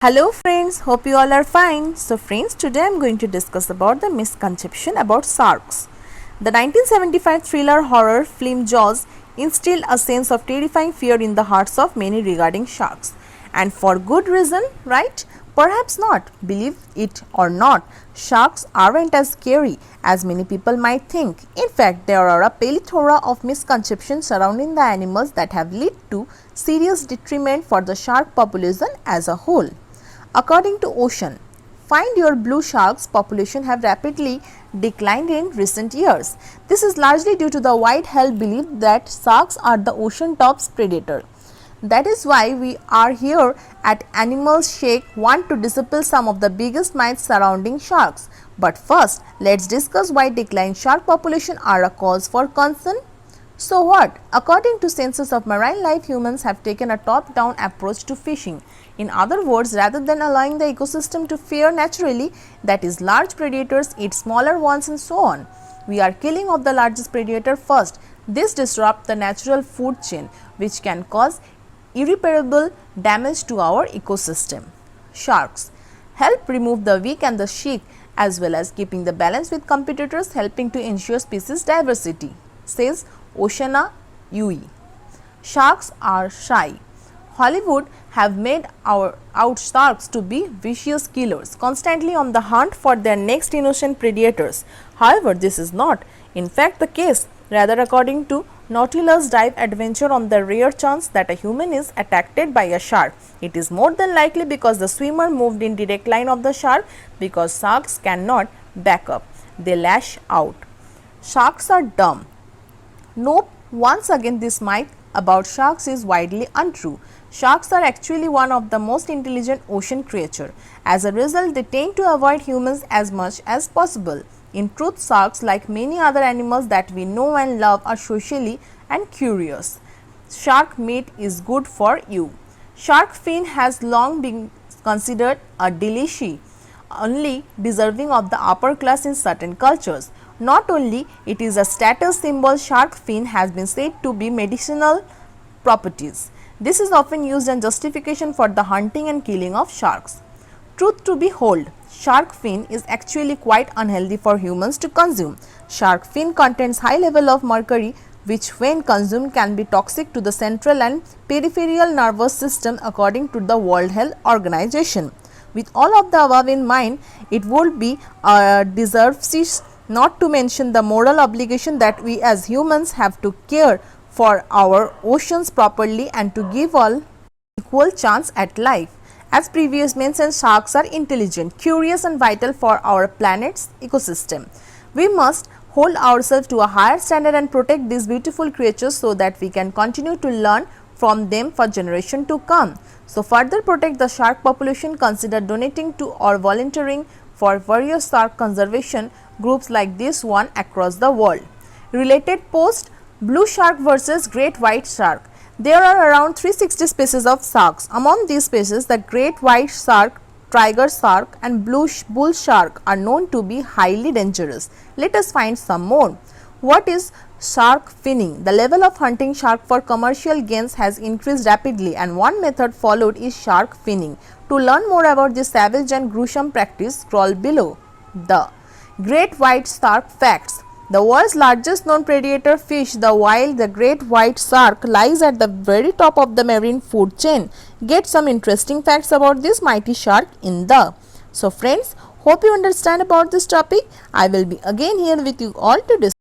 Hello friends, hope you all are fine. So friends, today I am going to discuss about the misconception about sharks. The 1975 thriller horror film Jaws instilled a sense of terrifying fear in the hearts of many regarding sharks. And for good reason, right? Perhaps not. Believe it or not, sharks aren't as scary as many people might think. In fact, there are a plethora of misconceptions surrounding the animals that have led to serious detriment for the shark population as a whole. According to Ocean, find your blue sharks population have rapidly declined in recent years. This is largely due to the wide-held belief that sharks are the ocean top's predator. That is why we are here at Animals Shake want to dispel some of the biggest myths surrounding sharks. But first, let's discuss why declined shark population are a cause for concern. So what? According to Census of Marine Life, humans have taken a top-down approach to fishing. In other words, rather than allowing the ecosystem to fare naturally, that is, large predators eat smaller ones and so on, we are killing off the largest predator first. This disrupts the natural food chain, which can cause irreparable damage to our ecosystem. Sharks help remove the weak and the sick, as well as keeping the balance with competitors, helping to ensure species diversity, says Oceana Yui. Sharks are shy. Hollywood have made out sharks to be vicious killers, constantly on the hunt for their next innocent predators. However, this is not, in fact, the case. Rather, according to Nautilus Dive Adventure, on the rare chance that a human is attacked by a shark, it is more than likely because the swimmer moved in direct line of the shark, because sharks cannot back up. They lash out. Sharks are dumb. Nope, once again this myth about sharks is widely untrue. Sharks are actually one of the most intelligent ocean creatures. As a result, they tend to avoid humans as much as possible. In truth, sharks, like many other animals that we know and love, are socially and curious. Shark meat is good for you. Shark fin has long been considered a delicacy, only deserving of the upper class in certain cultures. Not only it is a status symbol, shark fin has been said to be medicinal properties. This is often used as justification for the hunting and killing of sharks. Truth to behold, shark fin is actually quite unhealthy for humans to consume. Shark fin contains high level of mercury, which when consumed can be toxic to the central and peripheral nervous system, according to the World Health Organization. With all of the above in mind, it would be deserves not to mention the moral obligation that we as humans have to care for our oceans properly and to give all equal chance at life. As previously mentioned, sharks are intelligent, curious and vital for our planet's ecosystem. We must hold ourselves to a higher standard and protect these beautiful creatures so that we can continue to learn from them for generations to come. So further protect the shark population, consider donating to or volunteering for various shark conservation groups like this one across the world. Related post: blue shark versus great white shark. There are around 360 species of sharks. Among these species, the great white shark, tiger shark and bull shark are known to be highly dangerous. Let us find some more. What is shark finning? The level of hunting shark for commercial gains has increased rapidly, and one method followed is shark finning. To learn more about this savage and gruesome practice, scroll below. The great white shark facts. The world's largest known predator fish, the great white shark, lies at the very top of the marine food chain. Get some interesting facts about this mighty shark in the. So friends, hope you understand about this topic. I will be again here with you all to discuss.